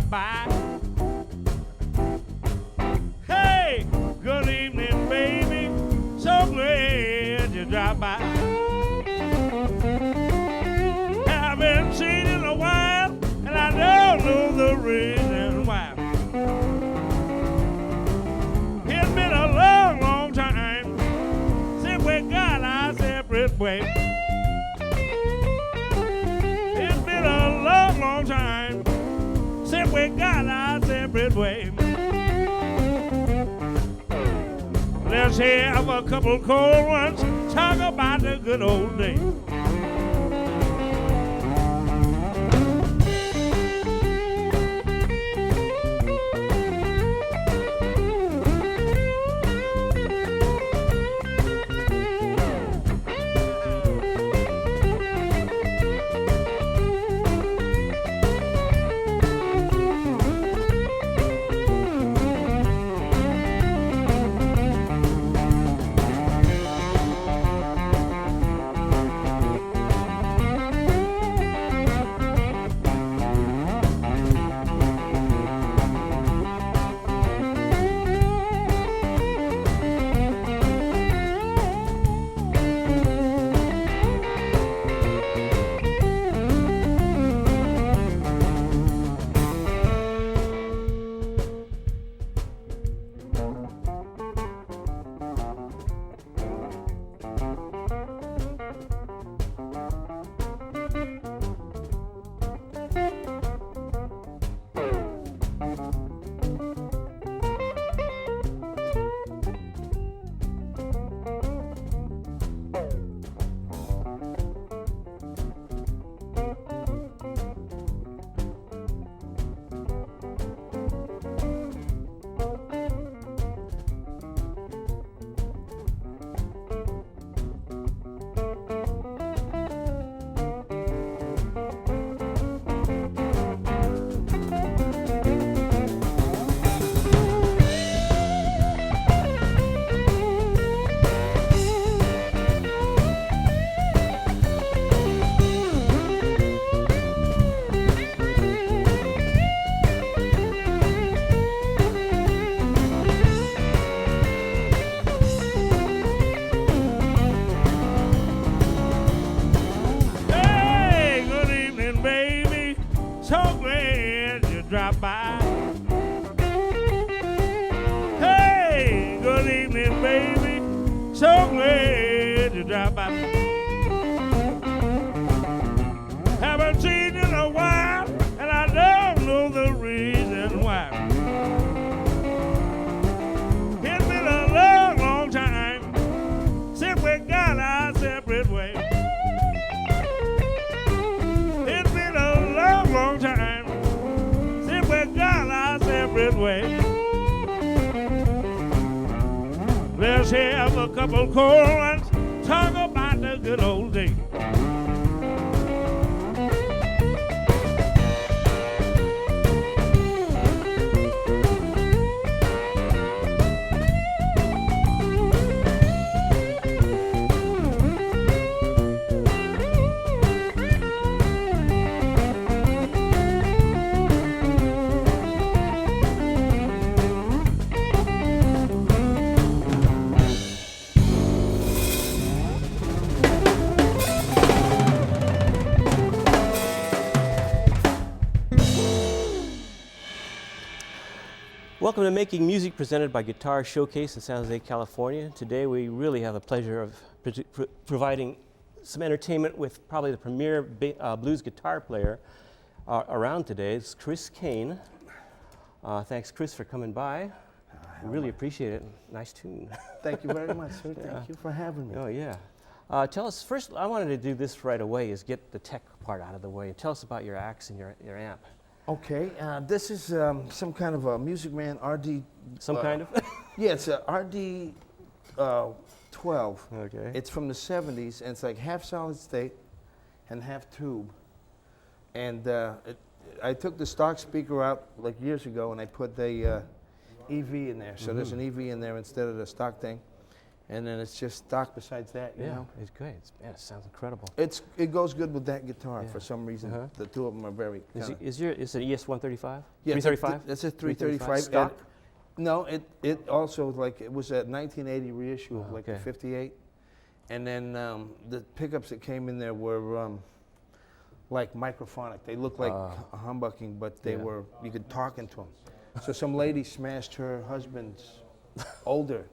drop by. Hey, good evening, baby. So glad you dropped by. Haven't seen you in a while, and I don't know the reason why. It's been a long, long time since we got our separate ways. It's been a long, long time since we got our separate ways. Let's have a couple cold ones, talk about the good old days. Drop by. Hey, good evening, baby. So glad you dropped by. Haven't seen you in a while, and I don't know the reason why. It's been a long, long time since we got our separate ways. It's been a long, long time got our separate ways. Let's have a couple cold ones, talk about the good old days. Welcome to Making Music, presented by Guitar Showcase in San Jose, California. Today we really have the pleasure of providing some entertainment with probably the premier blues guitar player around today. It's Chris Cain. Thanks, Chris, for coming by. We really appreciate it. Nice tune. Thank you very much, sir. Yeah. Thank you for having me. Oh, yeah. Tell us, first, I wanted to do this right away, is get the tech part out of the way. Tell us about your axe and your amp. Okay, this is some kind of a Music Man RD. Some kind of? Yeah, it's a RD 12. Okay. It's from the 70s, and it's like half solid state and half tube. And I took the stock speaker out like years ago, and I put the EV in there. So there's an EV in there instead of the stock thing. and then it's just stock besides that, you know? It's great. Man, it sounds incredible. It goes good with that guitar for some reason. The two of them are very Is it ES 135? Yeah, 335? It's a 335. Stock? No, it also, like, it was a 1980 reissue of, like, okay. the 58. And then the pickups that came in there were, like, microphonic. They looked like a humbucking, but they were, you could talk into them. So some lady smashed her husband's older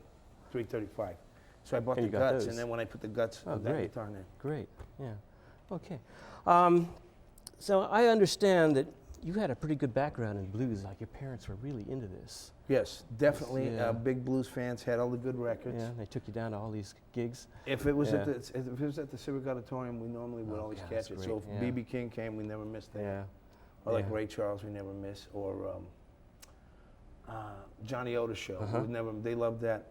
335. So I bought the guts, and then when I put the guts of that guitar in there. Great, yeah. Okay. So I understand that you had a pretty good background in blues, like your parents were really into this. Yes, definitely. Big blues fans, had all the good records. Yeah, they took you down to all these gigs. If it was at the Civic Auditorium, we normally would always catch it. Great. So if B.B. King came, we never missed that. Yeah. Or like Ray Charles, we never miss. Or Johnny Otis show. They loved that.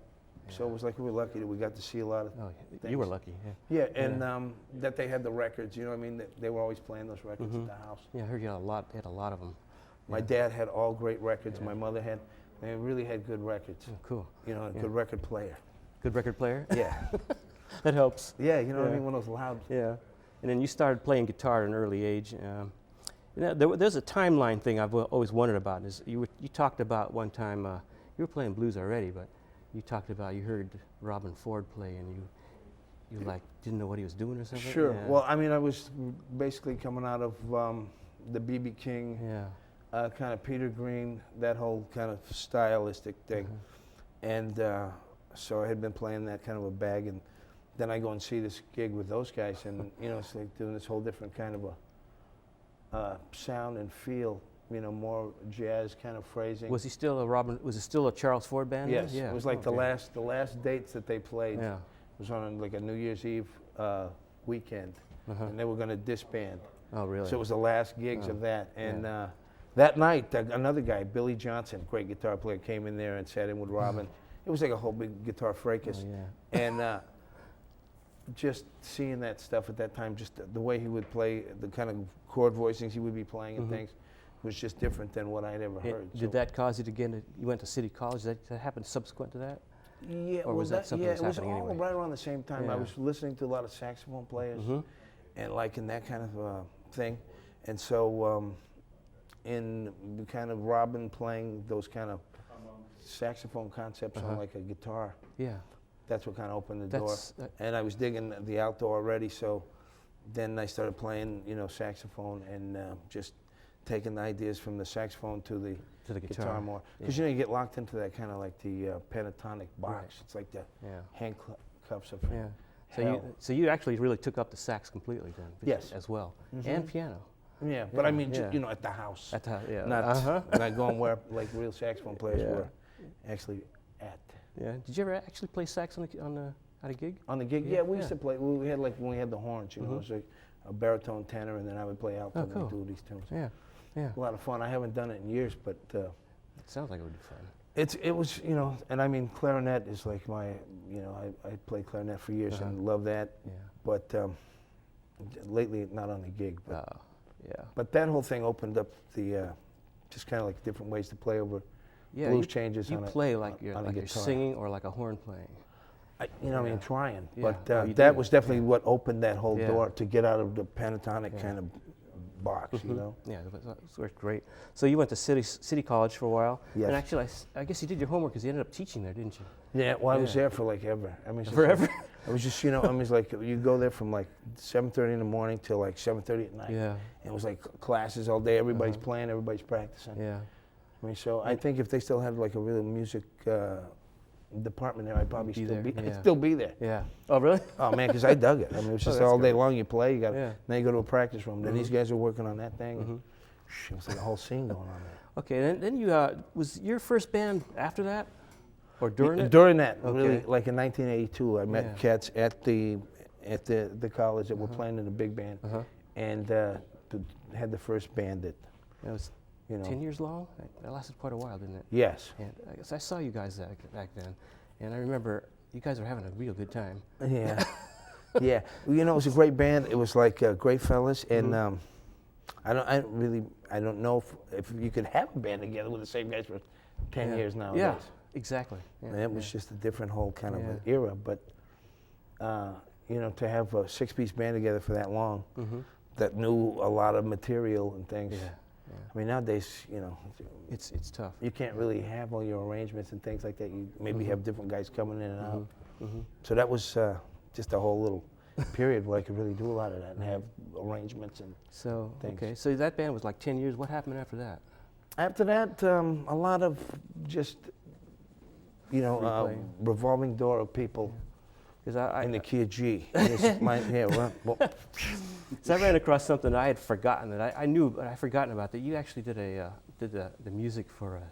So it was like we were lucky that we got to see a lot of things. You were lucky, Yeah, and that they had the records, you know what I mean? They were always playing those records at the house. Yeah, I heard you had a lot of them. My dad had all great records. My mother had, they really had good records. Oh, cool. You know, a good record player. Good record player? Yeah. That helps. Yeah, you know what I mean? One of those loud. Yeah. And then you started playing guitar at an early age. You know, there's a timeline thing I've always wondered about. Is you talked about one time, you were playing blues already, but you talked about, you heard Robin Ford play and you like didn't know what he was doing or something? Sure. Yeah. Well, I mean, I was basically coming out of the B.B. King, kind of Peter Green, that whole kind of stylistic thing. And so I had been playing that kind of a bag, and then I go and see this gig with those guys, and you know, it's like doing this whole different kind of a sound and feel. You know, more jazz kind of phrasing. Was he still a Robin? Was it still a Charles Ford band? Yes. Yeah. It was like the last dates that they played. Yeah. Was on like a New Year's Eve weekend, and they were going to disband. Oh, really? So it was the last gigs of that, and that night another guy, Billy Johnson, great guitar player, came in there and sat in with Robin. It was like a whole big guitar fracas, and just seeing that stuff at that time, just the way he would play, the kind of chord voicings he would be playing and things, was just different than what I'd ever heard. Did that cause you to get into, you went to City College, that happened subsequent to that? Yeah, or was that something that was happening all anyway? right around the same time. I was listening to a lot of saxophone players and liking that kind of thing. And so in kind of Robin playing those kind of saxophone concepts on like a guitar, that's what kind of opened the door. And I was digging the alto already, so then I started playing, you know, saxophone and just taking the ideas from the saxophone to the guitar more. Because, you know, you get locked into that kind of like the pentatonic box. It's like the handcuffs of So you actually really took up the sax completely then? As well. And piano. Yeah, but I mean, you know, at the house. At the house, Not going where like real saxophone players were actually at. Yeah. Did you ever actually play sax at a gig? On the gig? Yeah, we used to play. We had like when we had the horns, you know, it was like a baritone tenor, and then I would play alto and do these tunes. Yeah. A lot of fun. I haven't done it in years, but it sounds like it would be fun. It was, you know, and I mean, clarinet is like my, you know, I played clarinet for years and love that. Yeah. But lately, not on the gig. But, but that whole thing opened up the just kind of like different ways to play over blues changes. You play like you're singing or like a horn playing. You know, I mean, trying. But that was definitely what opened that whole door to get out of the pentatonic kind of box, you know? Yeah, it worked great. So you went to City College for a while. Yes. And actually, I guess you did your homework because you ended up teaching there, didn't you? Yeah, well, I was there for like ever. I mean, forever? Like, I was just, you know, I mean, it's like you go there from like 7:30 in the morning till like 7:30 at night. Yeah. And it was like classes all day. Everybody's playing, everybody's practicing. Yeah. I mean, so I think if they still had like a real music department there, I'd probably still be there. Yeah. Oh, really? Oh man, because I dug it. I mean, it was just all day long. You play, you got, then you go to a practice room. Then these guys are working on that thing. It was like a whole scene going on there. Okay, then you was your first band after that, or during it? During that, really, like in 1982, I met cats at the college that were playing in a big band, and had the first band that. Was 10 years long? That lasted quite a while, didn't it? Yes. And I guess I saw you guys back then, and I remember you guys were having a real good time. Yeah. Yeah. Well, you know, it was a great band. It was like great fellas, and I don't know if you could have a band together with the same guys for 10 years nowadays. Yeah. Exactly. Yeah, And it was just a different whole kind of an era. But, you know, to have a 6-piece band together for that long that knew a lot of material and things. Yeah. I mean, nowadays, you know, It's tough. you can't really have all your arrangements and things like that. You maybe have different guys coming in and out. Mm-hmm. So that was just a whole little period where I could really do a lot of that and have arrangements and So, things. okay, so that band was like 10 years. What happened after that? After that, a lot of just, you know, Replaying. revolving door of people Because I in the key of G. Well, so I ran across something I had forgotten that I knew, but I'd forgotten about that. You actually did the music for a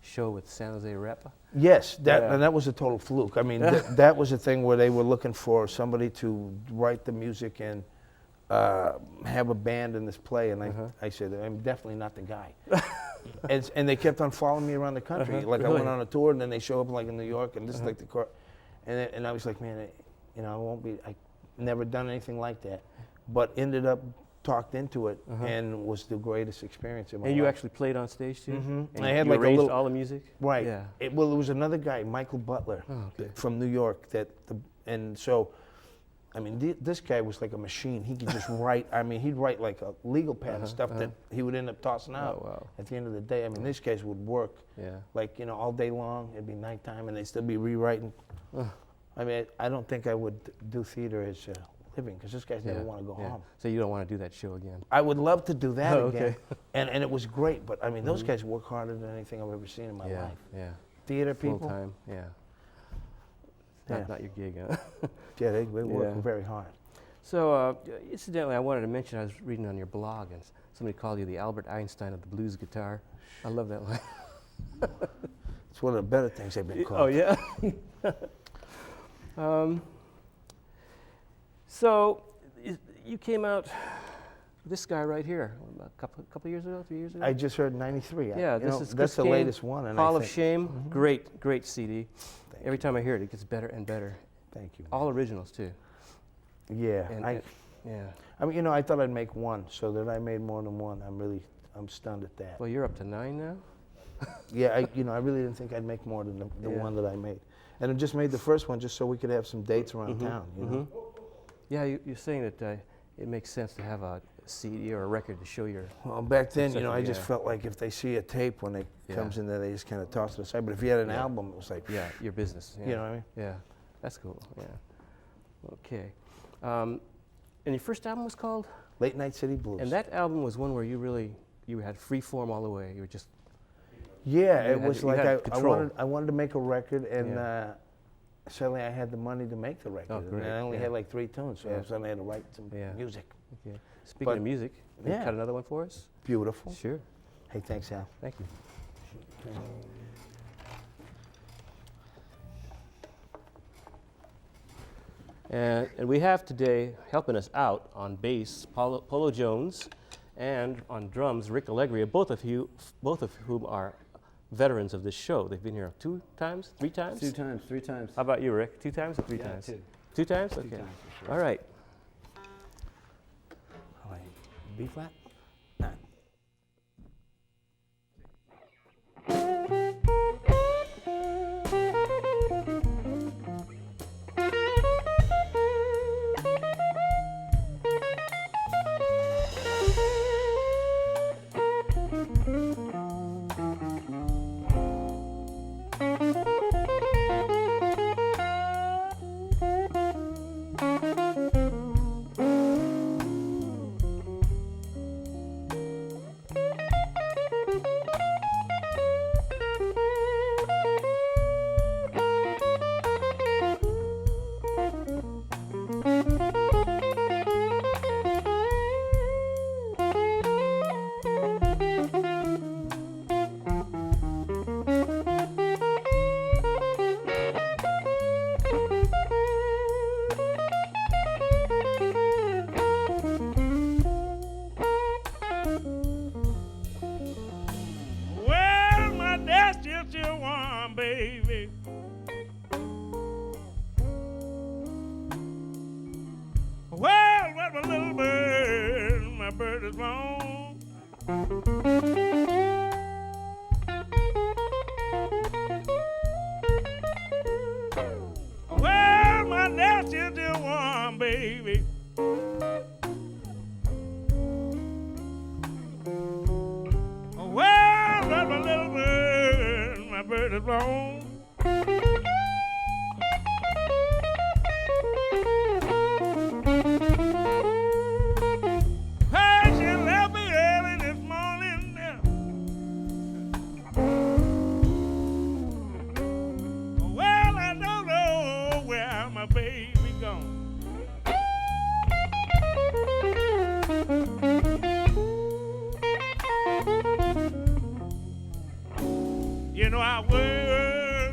show with San Jose Rep. yes, and that was a total fluke. I mean, that was a thing where they were looking for somebody to write the music and have a band in this play, and I said, I'm definitely not the guy. and they kept on following me around the country. Like I Really? went on a tour, and then they show up like in New York, and this is like the car. And I was like, man, you know, I won't be. I never done anything like that, but ended up talked into it and was the greatest experience in my life. And you actually played on stage too? And I had you like a arranged little- all the music? Right. Yeah. Well, it was another guy, Michael Butler, from New York. And so, I mean, this guy was like a machine. He could just write. I mean, he'd write like a legal pad and stuff that he would end up tossing out wow. at the end of the day. I mean, these guys would work like, you know, all day long. It'd be nighttime, and they'd still be rewriting. I mean, I don't think I would do theater as a living because this guy's never want to go home. So you don't want to do that show again? I would love to do that again, okay. and it was great. But I mean, those guys work harder than anything I've ever seen in my life. Yeah. Theater Full people, time, yeah. Yeah. Not your gig, huh? yeah, they work Yeah. very hard. So, incidentally, I wanted to mention, I was reading on your blog, and somebody called you the Albert Einstein of the blues guitar. I love that line. It's one of the better things they've been called. Oh, yeah? So, you came out, this guy right here, a couple years ago, 3 years ago? I just heard 93. Yeah, You this know, is that's the Chris Cain, latest one. And Hall I of think, Shame. Great CD. Every time I hear it, it gets better and better. Thank you. All originals, too. Yeah, Yeah. I mean, you know, I thought I'd make one, so that I made more than one. I'm stunned at that. Well, you're up to 9 now? Yeah, I really didn't think I'd make more than the one that I made. And I just made the first one just so we could have some dates around town, you know. Yeah, you're saying that it makes sense to have a CD or a record to show your... Well, back then, you know, I Exactly, just yeah. felt like if they see a tape when it comes in there, they just kind of toss it aside. But if you had an album, it was like, Yeah, your business. Yeah. you know what I mean? Yeah, that's cool, yeah. Okay. And your first album was called? Late Night City Blues. And that album was one where you had free form all the way. You were just... Yeah, You it had- was you like had I control. wanted to make a record, and suddenly I had the money to make the record. Oh, And great, I only yeah. had like 3 tunes, so Yeah. suddenly I had to write some Yeah. music. Okay. Speaking But- of music, can you Yeah. cut another one for us? Beautiful. Sure. Hey, thanks, Al. Thank you. And we have today helping us out on bass Polo Jones, and on drums Rick Alegria, both of whom are veterans of this show. They've been here 2 times, 3 times? 2 times, 3 times. How about you, Rick? 2 times or 3 Yeah, times? 2. 2 times? Two Okay. times for sure. All right. All right. B flat? Well, my dad's still warm, baby. Well, what my little bird, my bird is wrong. baby. Well, that's my little bird, my bird is gone. Hey, she left me early this morning now. Well, I don't know where my baby gone. You know I work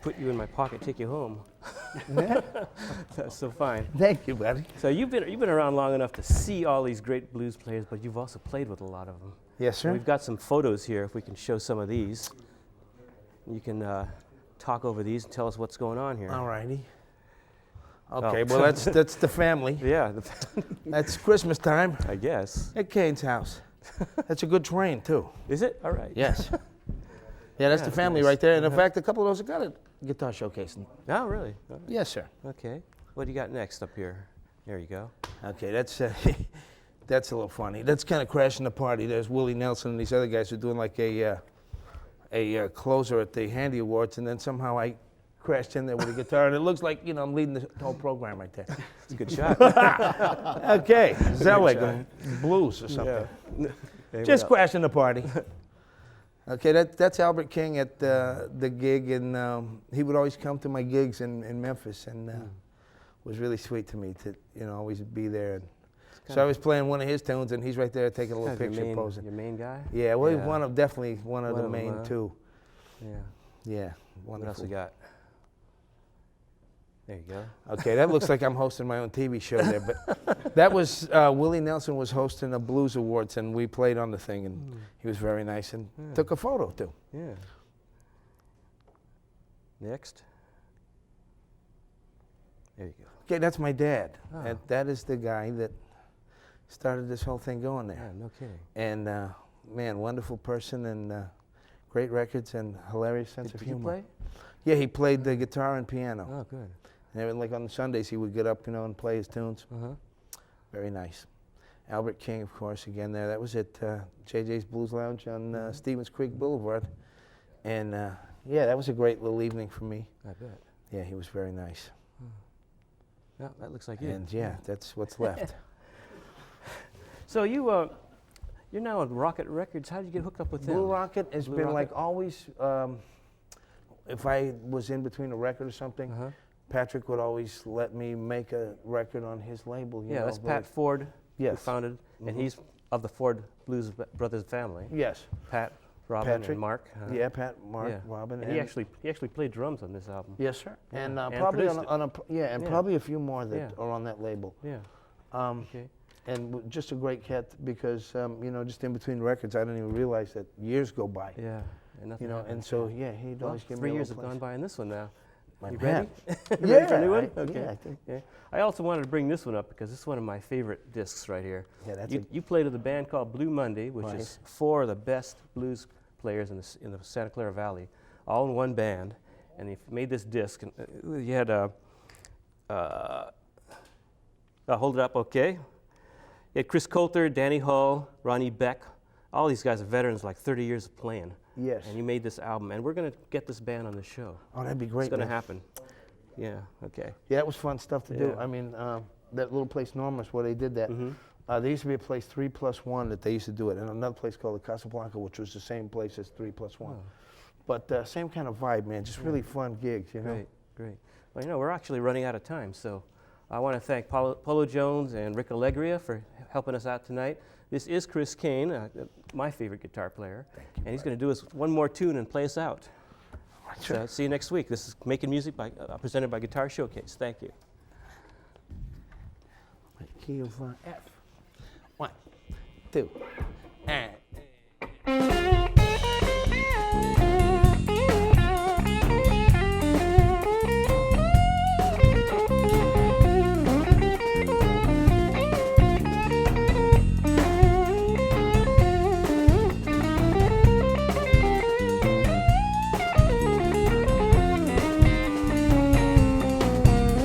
put you in my pocket, take you home. That's so fine. Thank you, buddy. So you've been around long enough to see all these great blues players, but you've also played with a lot of them. Yes, sir. We've got some photos here, if we can show some of these. You can talk over these and tell us what's going on here. All righty. Okay, well, that's the family. Yeah. That's Christmas time I guess. at Cain's house. That's a good train, too. Is it? All right. Yes. Yeah, that's the that's family nice. right there. And in fact, a couple of those have got a guitar showcase. Oh, really? All right. Yes, sir. Okay. What do you got next up here? There you go. Okay, that's that's a little funny. That's kind of crashing the party. There's Willie Nelson and these other guys who are doing like a closer at the Handy Awards, and then somehow I crashed in there with a guitar, and it looks like, you know, I'm leading the whole program right there. It's a good shot. Okay, Zelig, shot. blues or something. Yeah. Hey, Just what crashing the party. Okay, that's Albert King at the gig, and he would always come to my gigs in Memphis, and was really sweet to me to, you know, always be there. And so I was playing one of his tunes, and he's right there taking a little else? picture, posing. Your main guy? Yeah, well, Yeah. definitely one of One the of 'em, main huh? two. Yeah. Yeah, What else wonderful. we got? There you go. Okay, that looks like I'm hosting my own TV show there, but that was Willie Nelson was hosting a blues awards, and we played on the thing, and he was very nice and took a photo too. Yeah. Next. There you go. Okay, that's my dad. Oh. That is the guy that started this whole thing going Yeah, there. no kidding. And man, wonderful person, and great records and hilarious sense of Did you humor. play? Yeah, he played the guitar and piano. Oh, good. And then, like on Sundays, he would get up, you know, and play his tunes. Uh-huh. Very nice. Albert King, of course, again there. That was at JJ's Blues Lounge on Stevens Creek Boulevard. And yeah, that was a great little evening for me. I bet. Yeah, he was very nice. Yeah, that looks like you. And yeah, that's what's left. So you're now on Rocket Records. How did you get hooked up with them? Blue Rocket has Blue been Rocket? like always, if I was in between a record or something, Uh-huh. Patrick would always let me make a record on his label. You Yeah, know, that's very- Pat Ford who Yes. founded, and he's of the Ford Blues Brothers family. Yes. Pat, Robin, Patrick. and Mark. Yeah, Pat, Mark, Yeah. Robin. And he actually played drums on this album. Yes, sir. And Yeah. And probably produced on a yeah, and Yeah. probably a few more that Yeah. are on that label. Yeah. Okay. And just a great cat because you know, just in between records, I didn't even realize that years go by. Yeah. And nothing You know, happened. and so yeah, he'd Well, always give me 3 a years little have gone by in this one now. My You man. ready? Ready for a new one? I- Okay. yeah, I think. Yeah. I also wanted to bring this one up because this is one of my favorite discs right here. Yeah, that's You played with a band called Blue Monday, which Right. is 4 of the best blues players in the Santa Clara Valley, all in one band. And they made this disc. And you had hold it up, okay. You had Chris Coulter, Danny Hull, Ronnie Beck. All these guys are veterans, like 30 years of playing. Yes. And you made this album, and we're going to get this band on the show. Oh, that'd be great. It's going to man. happen. Yeah, okay. Yeah, it was fun stuff to do. Yeah. I mean, that little place Normus, where they did that. There used to be a place 3+1 that they used to do it, and another place called the Casablanca, which was the same place as 3+1. Oh. But same kind of vibe, man. Just really fun gigs, you know. Great, great. Well, you know, we're actually running out of time, so I want to thank Paul Jones and Rick Alegria for helping us out tonight. This is Chris Cain, my favorite guitar player, and he's going to do us one more tune and play us out. Sure. So see you next week. This is Makin Music presented by Guitar Showcase. Thank you. Key of F. 1, 2, and.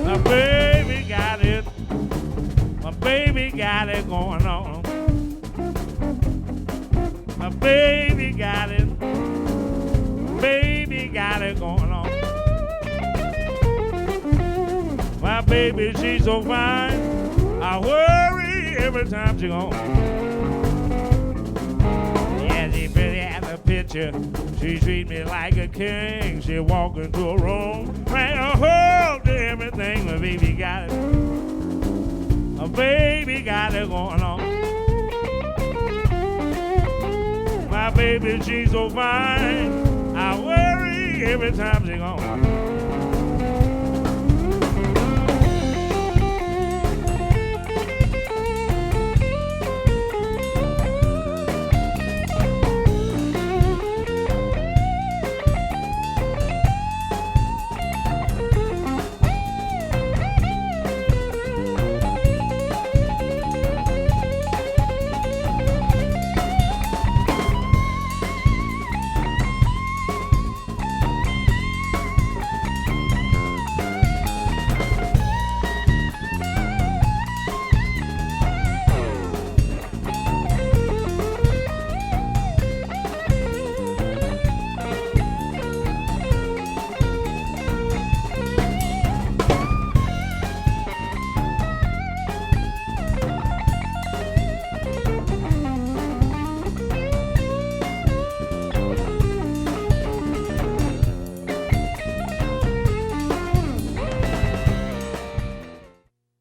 My baby got it. My baby got it going on. My baby got it. Baby got it going on. My baby, she's so fine. I worry every time she gone. Yeah, she pretty at the picture. She treat me like a king. She walk into a room, bring a hold to everything. My baby got it. My baby got it going on. My baby, she's so fine. I worry every time she gone.